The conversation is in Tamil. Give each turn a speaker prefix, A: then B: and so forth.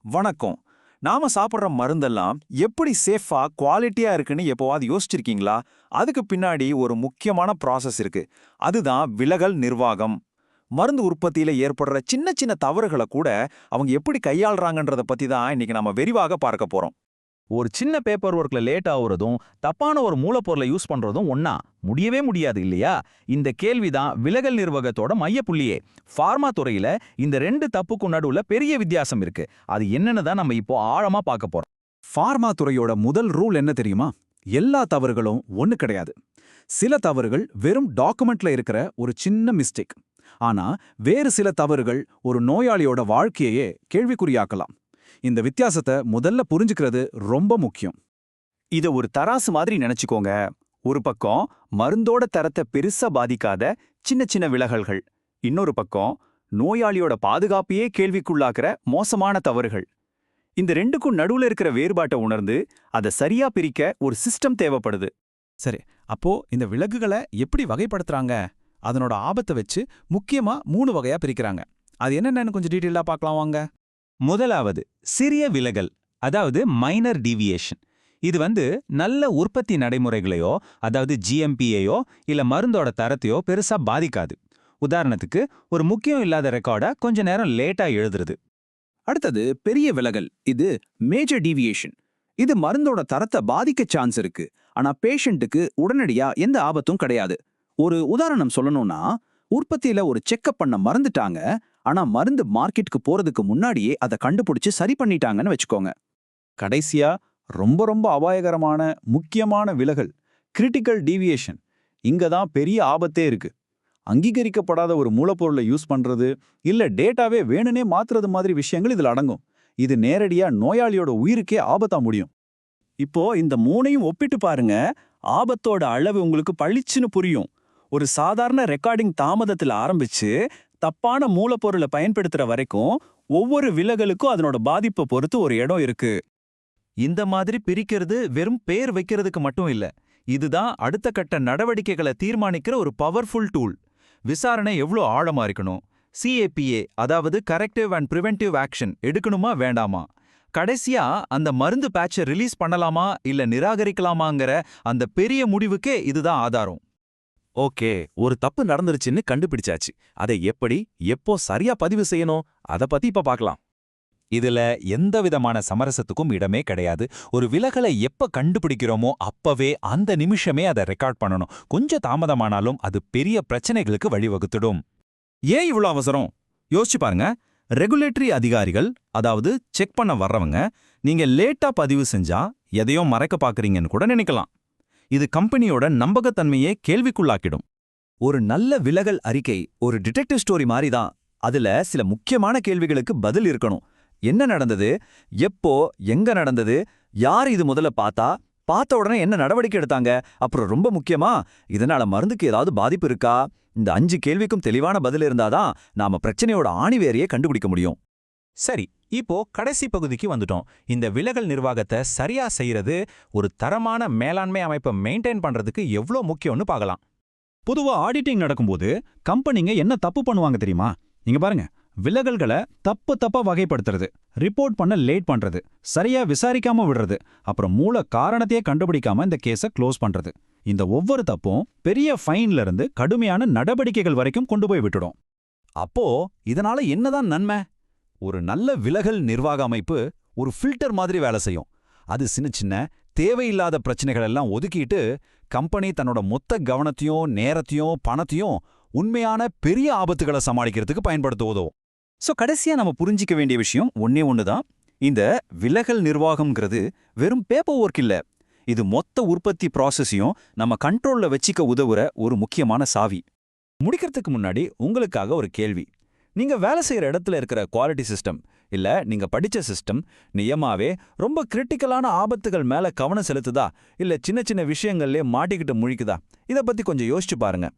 A: வணக்கம். நாம சாப்பிடுற மருந்தெல்லாம் எப்படி சேஃபா குவாலிட்டியா இருக்குன்னு எப்போவாது யோசிச்சிருக்கீங்களா? அதுக்கு பின்னாடி ஒரு முக்கியமான ப்ராசஸ் இருக்கு. அதுதான் விலகல் நிர்வாகம். மருந்து உற்பத்தியில ஏற்படுற சின்ன சின்ன தவறுகளை கூட அவங்க எப்படி கையாளுறாங்கன்றத பத்தி தான் இன்னைக்கு நாம விரிவாக பார்க்க போறோம்.
B: ஒரு சின்ன பேப்பர் ஒர்க்ல லேட் ஆகுறதும் தப்பான ஒரு மூலப்பொருளை யூஸ் பண்றதும் ஒண்ணா முடியவே முடியாது இல்லையா? இந்த கேள்விதான் விலகல் நிர்வாகத்தோட மையப்புள்ளியே. ஃபார்மா துறையில இந்த ரெண்டு தப்புக்கும் நடுவுல பெரிய வித்தியாசம் இருக்கு. அது என்னன்னு தான் நம்ம இப்போ ஆழமா பார்க்க போறோம்.
C: ஃபார்மா துறையோட முதல் ரூல் என்ன தெரியுமா? எல்லா தவறுகளும் ஒண்ணு கிடையாது. சில தவறுகள் வெறும் டாக்குமெண்ட்ல இருக்கிற ஒரு சின்ன மிஸ்டேக். ஆனா வேறு சில தவறுகள் ஒரு நோயாளியோட வாழ்க்கையே கேள்விக்குறியாக்கலாம். இந்த வித்தியாசத்தை முதல்ல புரிஞ்சுக்கிறது ரொம்ப முக்கியம்.
A: இத ஒரு தராசு மாதிரி நினைச்சுக்கோங்க. ஒரு பக்கம் மருந்தோட தரத்தை பெருசா பாதிக்காத சின்ன சின்ன விலகல்கள், இன்னொரு பக்கம் நோயாளியோட பாதுகாப்பையே கேள்விக்குள்ளாக்குற மோசமான தவறுகள். இந்த ரெண்டுக்கும் நடுவுல இருக்கிற வேறுபாட்டை உணர்ந்து அதை சரியா பிரிக்க ஒரு சிஸ்டம் தேவைப்படுது.
C: சரி, அப்போ இந்த விலங்குகளை எப்படி வகைப்படுத்துறாங்க? அதனோட ஆபத்தை வச்சு முக்கியமா 3 வகையா பிரிக்கிறாங்க. அது என்னென்னு கொஞ்சம் டீட்டெயிலா பார்க்கலாம் வாங்க.
D: முதலாவது சிறிய விலகல், அதாவது மைனர் டீவியேஷன். இது நல்ல உற்பத்தி நடைமுறைகளையோ, அதாவது ஜிஎம்பியையோ இல்ல மருந்தோட தரத்தையோ பெருசா பாதிக்காது. உதாரணத்துக்கு, ஒரு முக்கியம் இல்லாத ரெக்கார்டை கொஞ்ச நேரம் லேட்டா எழுதுறது.
C: அடுத்தது பெரிய விலகல். இது மேஜர் டீவியேஷன். இது மருந்தோட தரத்தை பாதிக்க சான்ஸ் இருக்கு. ஆனா பேஷண்ட்டுக்கு உடனடியா எந்த ஆபத்தும் கிடையாது. ஒரு உதாரணம் சொல்லணும்னா, உற்பத்தியில ஒரு செக்கப் பண்ண மறந்துட்டாங்க. ஆனா மருந்து மார்க்கெட்டுக்கு போறதுக்கு முன்னாடியே அதை கண்டுபிடிச்சு சரி பண்ணிட்டாங்கன்னு வச்சுக்கோங்க. கடைசியா ரொம்ப ரொம்ப அபாயகரமான முக்கியமான விலகல், கிரிட்டிக்கல் டீவியேஷன். இங்க தான் பெரிய ஆபத்தே இருக்கு. அங்கீகரிக்கப்படாத ஒரு மூலப்பொருளை யூஸ் பண்றது, இல்ல டேட்டாவே வேணுனே மாத்துறது மாதிரி விஷயங்கள் இதுல அடங்கும். இது நேரடியா நோயாளியோட உயிருக்கே ஆபத்தா முடியும்.
A: இப்போ இந்த 3ஐயும் ஒப்பிட்டு பாருங்க. ஆபத்தோட அளவு உங்களுக்கு பளிச்சுன்னு புரியும். ஒரு சாதாரண ரெக்கார்டிங் தாமதத்துல ஆரம்பிச்சு தப்பான மூலப்பொருளை பயன்படுத்துற வரைக்கும் ஒவ்வொரு விலகலுக்கும் அதனோட பாதிப்பை பொறுத்து ஒரு இடம் இருக்கு.
B: இந்த மாதிரி பிரிக்கிறது வெறும் பேர் வைக்கிறதுக்கு மட்டும் இல்ல. இதுதான் அடுத்த கட்ட நடவடிக்கைகளை தீர்மானிக்கிற ஒரு பவர்ஃபுல் டூல். விசாரணை எவ்வளோ ஆழமா இருக்கணும், CAPA அதாவது கரெக்டிவ் அண்ட் பிரிவென்டிவ் ஆக்ஷன் எடுக்கணுமா வேண்டாமா, கடைசியா அந்த மருந்து பேட்சை ரிலீஸ் பண்ணலாமா இல்ல நிராகரிக்கலாமாங்கிற அந்த பெரிய முடிவுக்கே இதுதான் ஆதாரம்.
D: ஓகே, ஒரு தப்பு நடந்துருச்சுன்னு கண்டுபிடிச்சாச்சு. அதை எப்படி, எப்போ சரியா பதிவு செய்யணும், அதை பத்தி இப்ப பார்க்கலாம். இதுல எந்த விதமான சமரசத்துக்கும் இடமே கிடையாது. ஒரு விலகலை எப்ப கண்டுபிடிக்கிறோமோ அப்பவே அந்த நிமிஷமே அதை ரெக்கார்ட் பண்ணணும். கொஞ்சம் தாமதமானாலும் அது பெரிய பிரச்சனைகளுக்கு வழிவகுத்துடும்.
B: ஏன் இவ்வளோ அவசரம்? யோசிச்சு பாருங்க. ரெகுலேட்டரி அதிகாரிகள், அதாவது செக் பண்ண வர்றவங்க, நீங்க லேட்டா பதிவு செஞ்சா எதையோ மறைக்க பாக்குறீங்கன்னு கூட நினைக்கலாம். இது கம்பெனியோட நம்பகத்தன்மையே கேள்விக்குள்ளாக்கிடும்.
A: ஒரு நல்ல விலகல் அறிக்கை ஒரு டிடெக்டிவ் ஸ்டோரி மாதிரி தான். அதுல சில முக்கியமான கேள்விகளுக்கு பதில் இருக்கணும். என்ன நடந்தது, எப்போ, எங்க நடந்தது, யார் இது முதல்ல பார்த்த உடனே என்ன நடவடிக்கை எடுத்தாங்க, அப்புறம் ரொம்ப முக்கியமா இதனால மருந்துக்கு ஏதாவது பாதிப்பு இருக்கா? இந்த 5 கேள்விக்கும் தெளிவான பதில் இருந்தாதான் நாம பிரச்சனையோட ஆணிவேரையே கண்டுபிடிக்க முடியும்.
D: சரி, இப்போ கடைசி பகுதிக்கு வந்துட்டோம். இந்த விலகல் நிர்வாகத்தை சரியா செய்யறது, ஒரு தரமான மேலாண்மை அமைப்பை மெயின்டைன் பண்றதுக்கு எவ்வளோ முக்கியம்னு பார்க்கலாம்.
C: பொதுவா ஆடிட்டிங் நடக்கும்போது கம்பெனிங்க என்ன தப்பு பண்ணுவாங்க தெரியுமா? நீங்க பாருங்க, விலகல்களை தப்பா வகைப்படுத்துறது, ரிப்போர்ட் பண்ண லேட் பண்றது, சரியா விசாரிக்காம விடுறது, அப்புறம் மூல காரணத்தையே கண்டுபிடிக்காம இந்த கேஸை க்ளோஸ் பண்றது. இந்த ஒவ்வொரு தப்பும் பெரிய ஃபைன்ல இருந்து கடுமையான நடவடிக்கைகள் வரைக்கும் கொண்டு போய் விட்டுடும்.
B: அப்போ இதனால என்னதான் நன்மை? ஒரு நல்ல விலகல் நிர்வாக அமைப்பு ஒரு ஃபில்டர் மாதிரி வேலை செய்யும். அது சின்ன சின்ன தேவையில்லாத பிரச்சனைகள் எல்லாம் ஒதுக்கிட்டு கம்பெனி தன்னோட மொத்த கவனத்தையும் நேரத்தையும் பணத்தையும் உண்மையான பெரிய ஆபத்துகளை சமாளிக்கிறதுக்கு பயன்படுத்த உதவும்.
A: கடைசியா நம்ம புரிஞ்சிக்க வேண்டிய விஷயம் ஒண்ணே தான். இந்த விலகல் நிர்வாகம்ங்கிறது வெறும் பேப்பர் ஒர்க் இல்ல. இது மொத்த உற்பத்தி ப்ராசஸையும் நம்ம கண்ட்ரோல்ல வச்சிக்க உதவுற ஒரு முக்கியமான சாவி.
B: முடிக்கிறதுக்கு முன்னாடி உங்களுக்காக ஒரு கேள்வி. நீங்க வேலை செய்யற இடத்துல இருக்கிற குவாலிட்டி சிஸ்டம், இல்ல நீங்க படிச்ச சிஸ்டம் நியமாவே ரொம்ப கிரிட்டிக்கலான ஆபத்துகள் மேல கவனம் செலுத்துதா, இல்ல சின்ன சின்ன விஷயங்கள்லயே மாட்டிக்கிட்டு முழிக்குதா? இத பத்தி கொஞ்சம் யோசிச்சு பாருங்க.